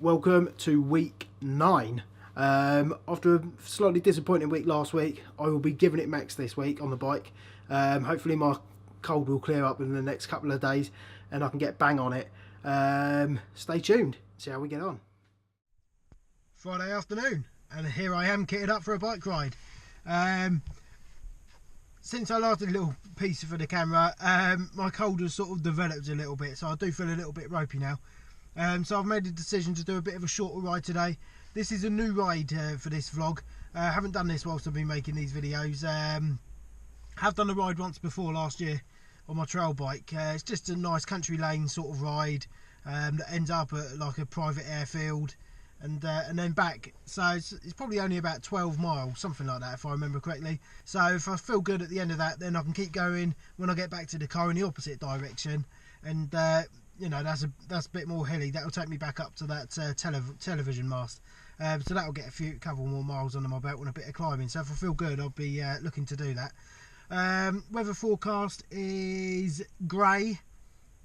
Welcome to week 9. After a slightly disappointing week last week, I will be giving it max this week on the bike. Hopefully my cold will clear up in the next couple of days and I can get bang on it. Stay tuned, see how we get on. Friday afternoon, and here I am kitted up for a bike ride. Since I last did a little piece for the camera, my cold has sort of developed a little bit, so I do feel a little bit ropey now. So I've made a decision to do a bit of a shorter ride today. This is a new ride for this vlog. I haven't done this whilst I've been making these videos. Have done a ride once before last year on my trail bike. It's just a nice country lane sort of ride that ends up at like a private airfield and then back. So it's probably only about 12 miles, something like that if I remember correctly. So if I feel good at the end of that, then I can keep going when I get back to the car in the opposite direction. And you know, that's a bit more hilly. That'll take me back up to that television mast. So that'll get a couple more miles under my belt and a bit of climbing. So if I feel good, I'll be looking to do that. Weather forecast is grey,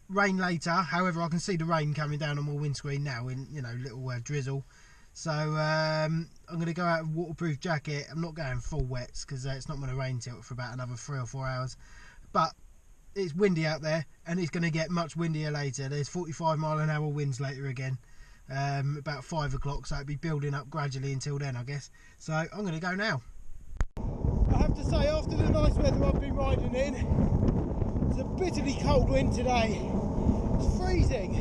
rain later. However, I can see the rain coming down on my windscreen now in, you know, little drizzle. So I'm going to go out with a waterproof jacket. I'm not going full wets because it's not going to rain till for about another 3 or 4 hours. But it's windy out there, and it's going to get much windier later. There's 45-mile-an-hour winds later again, about 5 o'clock, so it'll be building up gradually until then, I guess. So I'm going to go now. I have to say, after the nice weather I've been riding in, it's a bitterly cold wind today. It's freezing.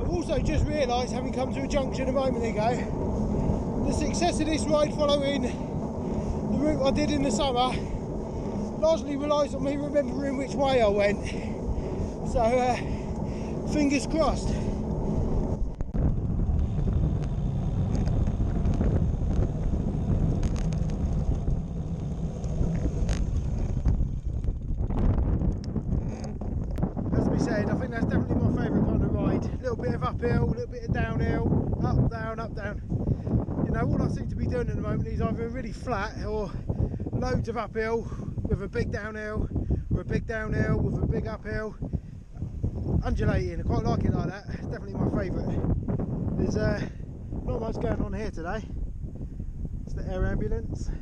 I've also just realised, having come to a junction a moment ago, the success of this ride following the route I did in the summer largely relies on me remembering which way I went, so fingers crossed. As we said, I think that's definitely my favourite kind of ride. A little bit of uphill, a little bit of downhill, up, down, up, down. You know, all I seem to be doing at the moment is either really flat or loads of uphill with a big downhill, or a big downhill with a big uphill, undulating. I quite like it like that. It's definitely my favourite. There's not much going on here today. It's the air ambulance.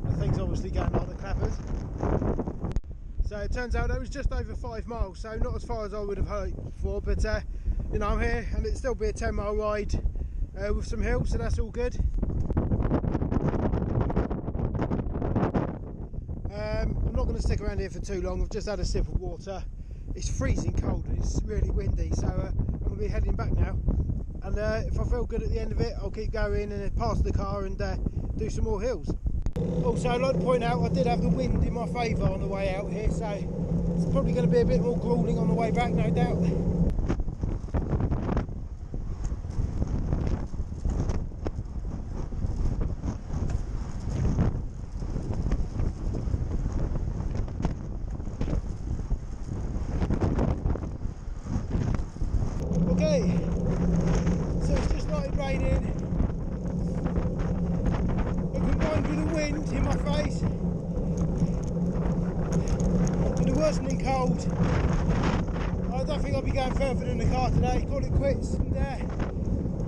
The thing's obviously going like the clappers. So it turns out that was just over 5 miles, so not as far as I would have hoped for, but you know, I'm here and it'll still be a 10-mile ride with some hills, so that's all good. I'm not going to stick around here for too long. I've just had a sip of water. It's freezing cold and it's really windy, so I'm going to be heading back now. And if I feel good at the end of it, I'll keep going and pass the car and do some more hills. Also, I'd like to point out I did have the wind in my favour on the way out here, so it's probably going to be a bit more gruelling on the way back, no doubt. Okay, so it's just started raining, but combined with the wind in my face and the worsening cold, I don't think I'll be going further than the car today. Call it quits and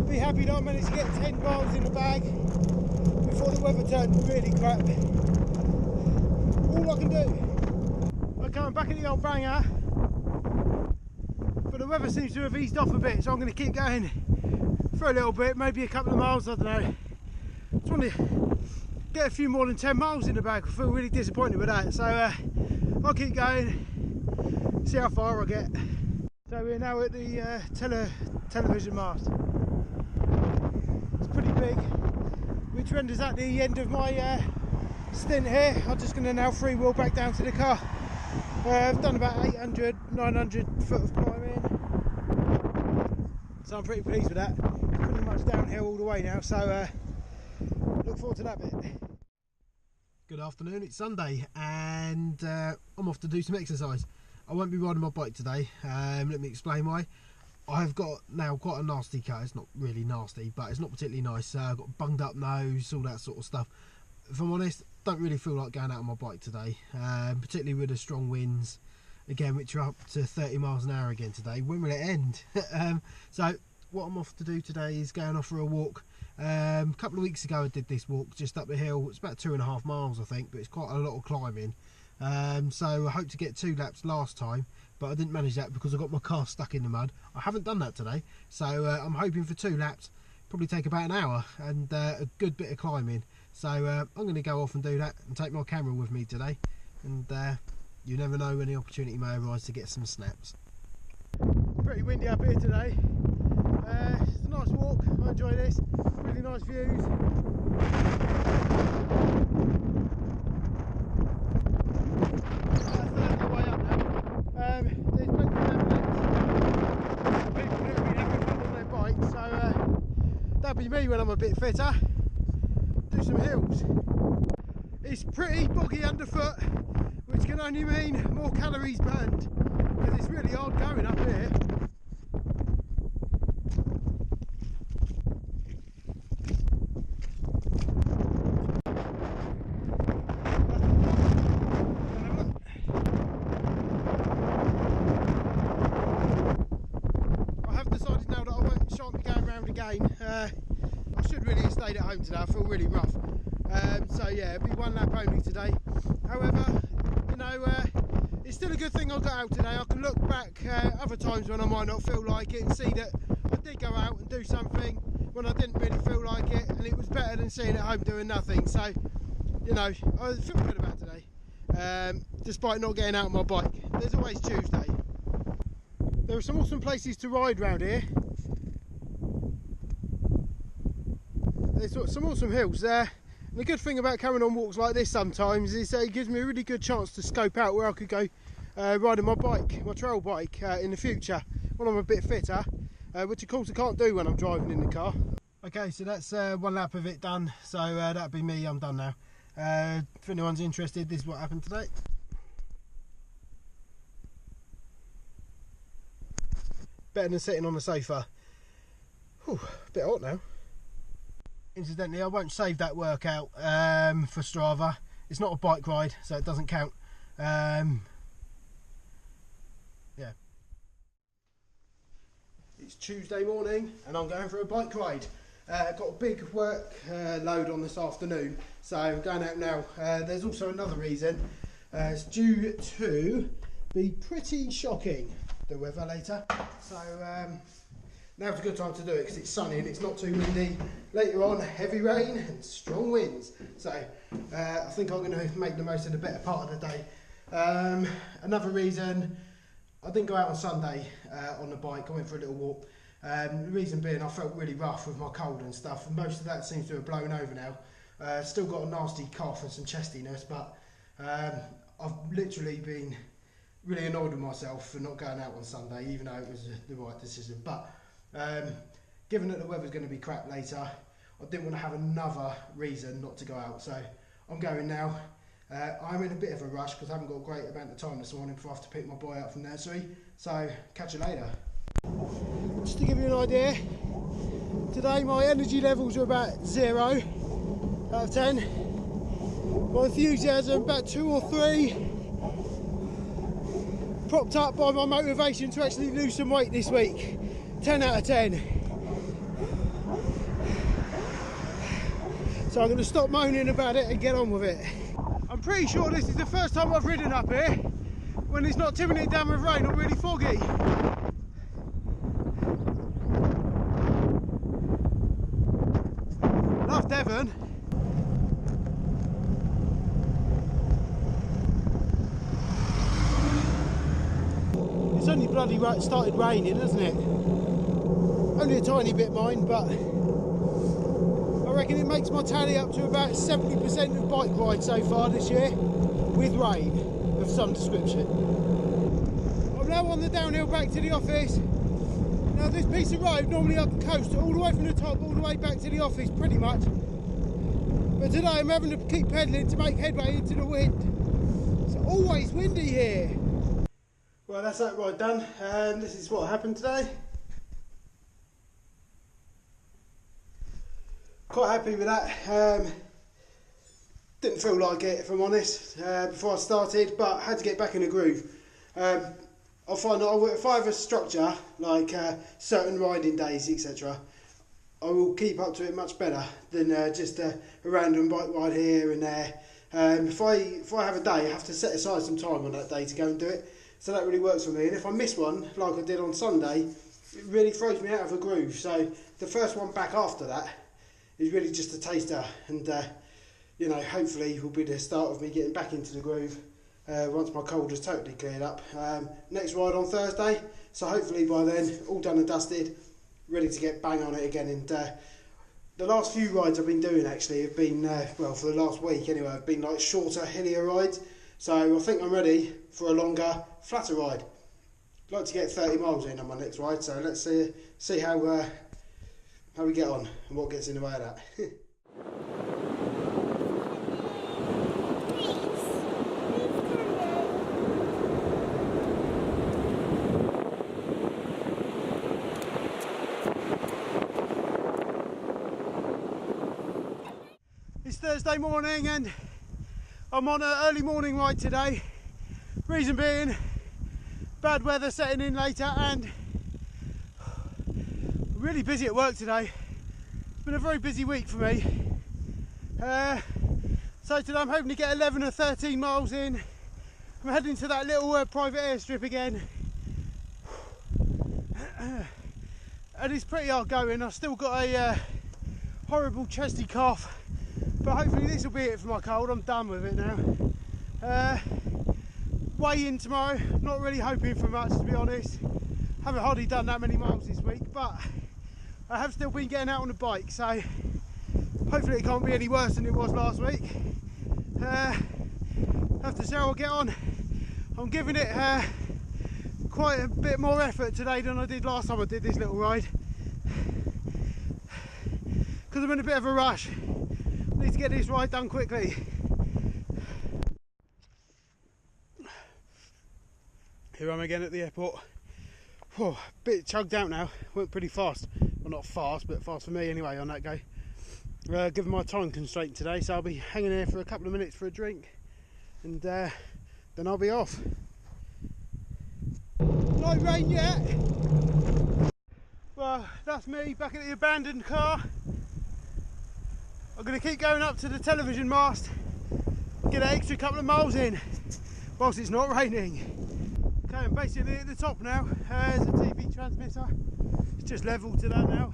be happy that I managed to get 10 miles in the bag before the weather turned really crap. All I can do. Okay, I'm back at the old banger. But the weather seems to have eased off a bit, so I'm going to keep going for a little bit, maybe a couple of miles, I don't know. Just want to get a few more than 10 miles in the bag. I feel really disappointed with that, so I'll keep going, see how far I get. So we're now at the television mast. It's pretty big, which renders at the end of my stint here. I'm just going to now freewheel back down to the car. I've done about 800, 900 foot of climbing, so I'm pretty pleased with that. Pretty much downhill all the way now, so look forward to that bit. Good afternoon, it's Sunday and I'm off to do some exercise. I won't be riding my bike today. Let me explain why. I've got now quite a nasty cut. It's not really nasty, but it's not particularly nice. I've got bunged up nose, all that sort of stuff. if I'm honest, don't really feel like going out on my bike today, particularly with the strong winds again, which are up to 30 miles an hour again today. When will it end? So what I'm off to do today is going off for a walk. A couple of weeks ago I did this walk just up the hill. It's about 2.5 miles I think, but it's quite a lot of climbing. So I hope to get 2 laps last time, but I didn't manage that because I got my car stuck in the mud. I haven't done that today, so I'm hoping for 2 laps. Probably take about an hour and a good bit of climbing. So I'm going to go off and do that and take my camera with me today, and you never know when the opportunity may arise to get some snaps. Pretty windy up here today. It's a nice walk, I enjoy this. Really nice views. That's the way up now. There's plenty of people who will be having fun on their bikes, so that'll be me when I'm a bit fitter. Do some hills. It's pretty boggy underfoot, which can only mean more calories burned, because it's really hard going up here. I have decided now that I shan't be going round again. I should really have stayed at home today. I feel really rough. So yeah, it'll be 1 lap only today. However, you know, it's still a good thing I got out today. I can look back other times when I might not feel like it and see that I did go out and do something when I didn't really feel like it, and it was better than sitting at home doing nothing. So, you know, I feel good about today, despite not getting out on my bike. There's always Tuesday. There are some awesome places to ride around here. There's some awesome hills there. And the good thing about coming on walks like this sometimes is it gives me a really good chance to scope out where I could go riding my bike, my trail bike, in the future when I'm a bit fitter, which of course I can't do when I'm driving in the car. Okay, so that's 1 lap of it done, so that'll be me, I'm done now. If anyone's interested, this is what happened today. Better than sitting on the sofa. Whew, a bit hot now. Incidentally, I won't save that workout for Strava. It's not a bike ride, so it doesn't count. Yeah. It's Tuesday morning and I'm going for a bike ride. I've got a big work load on this afternoon, so I'm going out now. There's also another reason. It's due to be pretty shocking, the weather later. So now's a good time to do it because it's sunny and it's not too windy. Later on, heavy rain and strong winds. So I think I'm going to make the most of the better part of the day. Another reason, I didn't go out on Sunday on the bike. I went for a little walk. The reason being I felt really rough with my cold and stuff, and most of that seems to have blown over now. Still got a nasty cough and some chestiness, but I've literally been really annoyed with myself for not going out on Sunday, even though it was the right decision. But given that the weather's going to be crap later, I didn't want to have another reason not to go out, so I'm going now. I'm in a bit of a rush because I haven't got a great amount of time this morning before I have to pick my boy up from nursery, so catch you later. Just to give you an idea, today my energy levels are about 0 out of 10. My enthusiasm about 2 or 3. Propped up by my motivation to actually lose some weight this week. 10 out of 10. So I'm going to stop moaning about it and get on with it. I'm pretty sure this is the first time I've ridden up here when it's not tipping it down with rain or really foggy. Love Devon. It's only bloody started raining, hasn't it? Only a tiny bit, mind, but I reckon it makes my tally up to about 70% of bike rides so far this year, with rain of some description. I'm now on the downhill back to the office. Now this piece of road, normally I can coast all the way from the top, all the way back to the office, pretty much. But today I'm having to keep pedalling to make headway into the wind. It's always windy here. Well, that's that ride done, and this is what happened today. Quite happy with that. Didn't feel like it, if I'm honest, before I started, but I had to get back in the groove. I find that if I have a structure, like certain riding days, etc., I will keep up to it much better than just a random bike ride here and there. If I have a day, I have to set aside some time on that day to go and do it. So that really works for me. And if I miss one, like I did on Sunday, it really throws me out of a groove. So the first one back after that is really just a taster, and you know, hopefully will be the start of me getting back into the groove once my cold has totally cleared up. Next ride on Thursday, so hopefully by then all done and dusted, ready to get bang on it again. And the last few rides I've been doing actually have been, well, for the last week anyway, have been like shorter, hillier rides. So I think I'm ready for a longer, flatter ride. I'd like to get 30 miles in on my next ride, so let's see how we get on and what gets in the way of that. It's Thursday morning and I'm on an early morning ride today. Reason being, bad weather setting in later and really busy at work today. It's been a very busy week for me. So today I'm hoping to get 11 or 13 miles in. I'm heading to that little private airstrip again. And it's pretty hard going. I've still got a horrible chesty cough. But hopefully this will be it for my cold. I'm done with it now. Weigh in tomorrow. Not really hoping for much, to be honest. Haven't hardly done that many miles this week, but I have still been getting out on the bike, so hopefully it can't be any worse than it was last week. Have to see how I get on. I'm giving it quite a bit more effort today than I did last time I did this little ride, because I'm in a bit of a rush. Need to get this ride done quickly. Here I am again at the airport. Whew, bit chugged out now. Went pretty fast. Well, not fast, but fast for me anyway on that go. Given my time constraint today, so I'll be hanging here for a couple of minutes for a drink, and then I'll be off. No rain yet. Well, that's me back at the abandoned car. I'm going to keep going up to the television mast, get an extra couple of miles in whilst it's not raining. Okay, I'm basically at the top now. There's a TV transmitter. It's just level to that now.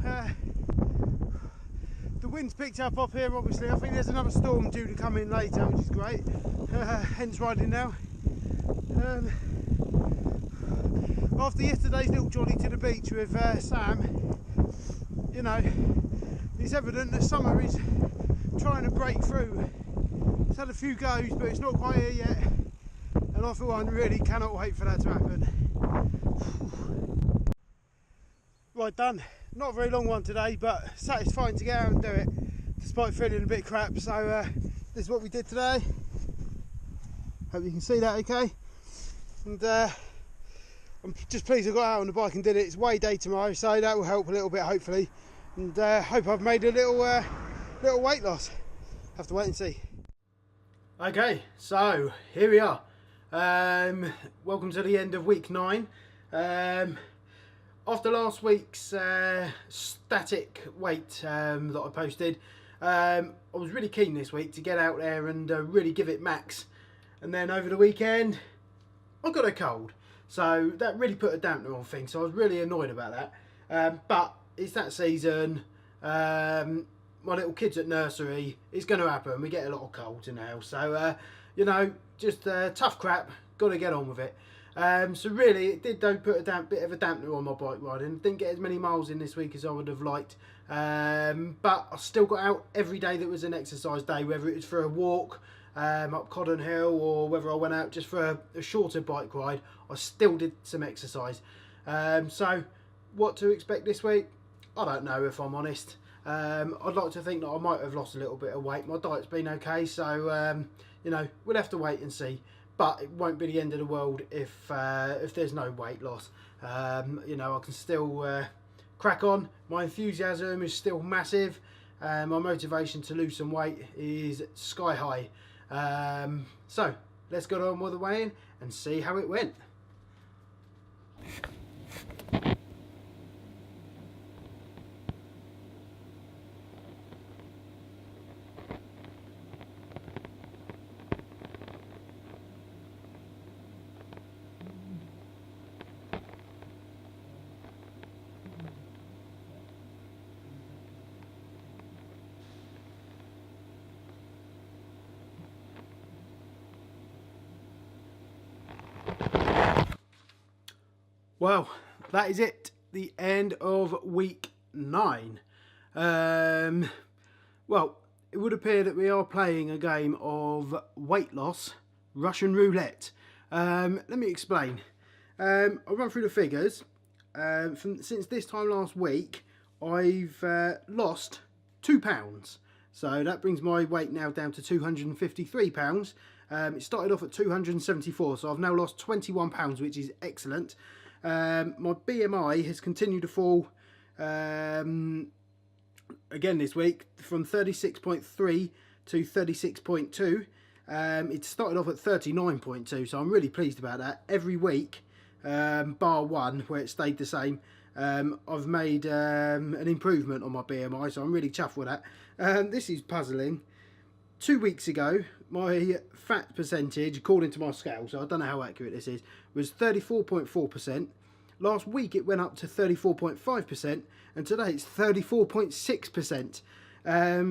The wind's picked up here, obviously. I think there's another storm due to come in later, which is great. Hence riding now. After yesterday's little jolly to the beach with Sam, you know, it's evident that summer is trying to break through. It's had a few goes, but it's not quite here yet, and I for one really cannot wait for that to happen. Right, done. Not a very long one today, but satisfying to get out and do it despite feeling a bit crap. So this is what we did today. Hope you can see that okay. And I'm just pleased I got out on the bike and did it. It's weigh day tomorrow, so that will help a little bit hopefully. And hope I've made a little weight loss. Have to wait and see. Okay, so here we are. Welcome to the end of week 9. After last week's static weight that I posted, I was really keen this week to get out there and really give it max. And then over the weekend, I got a cold. So that really put a dampener on things. So I was really annoyed about that. But it's that season. My little kids at nursery, it's going to happen. We get a lot of colds now, so you know, just tough crap. Got to get on with it. So really, it did though put a bit of a dampener on my bike riding. Didn't get as many miles in this week as I would have liked, but I still got out every day that was an exercise day, whether it was for a walk up Codden Hill or whether I went out just for a shorter bike ride. I still did some exercise. So what to expect this week? I don't know, if I'm honest. I'd like to think that I might have lost a little bit of weight. My diet's been okay, so you know, we'll have to wait and see. But it won't be the end of the world if there's no weight loss. You know, I can still crack on. My enthusiasm is still massive. and my motivation to lose some weight is sky high. So let's get on with the weigh-in and see how it went. Well, that is it. The end of week 9. Well, it would appear that we are playing a game of weight loss Russian roulette. Let me explain. I'll run through the figures. Since this time last week, I've lost £2. So that brings my weight now down to £253. It started off at 274, so I've now lost £21, which is excellent. My BMI has continued to fall again this week from 36.3 to 36.2. It started off at 39.2, so I'm really pleased about that. Every week, bar one where it stayed the same, I've made an improvement on my BMI, so I'm really chuffed with that. This is puzzling. 2 weeks ago, my fat percentage, according to my scale, so I don't know how accurate this is, was 34.4%. Last week it went up to 34.5%, and today it's 34.6%.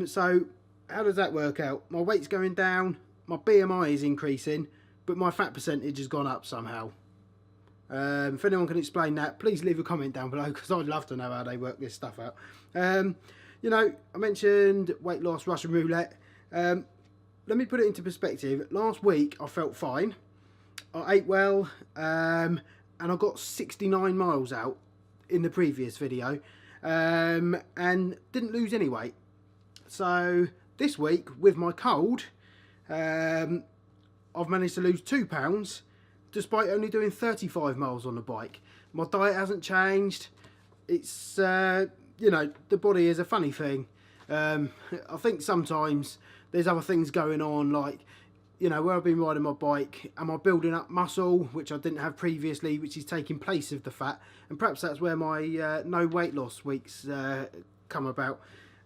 So how does that work out? My weight's going down, my BMI is increasing, but my fat percentage has gone up somehow. If anyone can explain that, please leave a comment down below, because I'd love to know how they work this stuff out. You know, I mentioned weight loss Russian roulette. Let me put it into perspective. Last week I felt fine. I ate well, and I got 69 miles out in the previous video, and didn't lose any weight. So this week with my cold, I've managed to lose £2 despite only doing 35 miles on the bike. My diet hasn't changed. It's you know, the body is a funny thing. I think sometimes there's other things going on, like, you know, where I've been riding my bike, am I building up muscle, which I didn't have previously, which is taking place of the fat, and perhaps that's where my no weight loss weeks come about.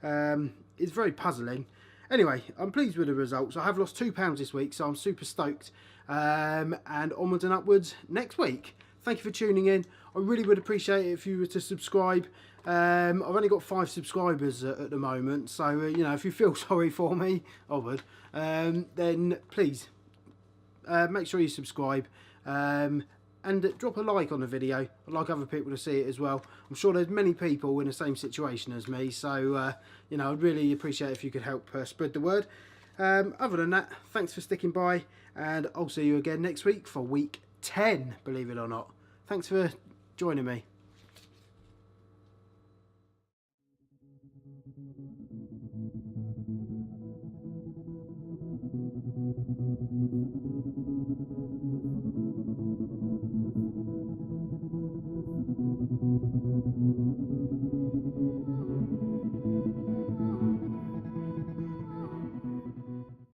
It's very puzzling. Anyway, I'm pleased with the results. I have lost £2 this week, so I'm super stoked, and onwards and upwards next week. Thank you for tuning in. I really would appreciate it if you were to subscribe. I've only got 5 subscribers at the moment, so you know, if you feel sorry for me, I would, then please make sure you subscribe, and drop a like on the video. I'd like other people to see it as well. I'm sure there's many people in the same situation as me, so you know, I'd really appreciate if you could help spread the word. Other than that, thanks for sticking by, and I'll see you again next week for week 10, believe it or not. Thanks for joining me.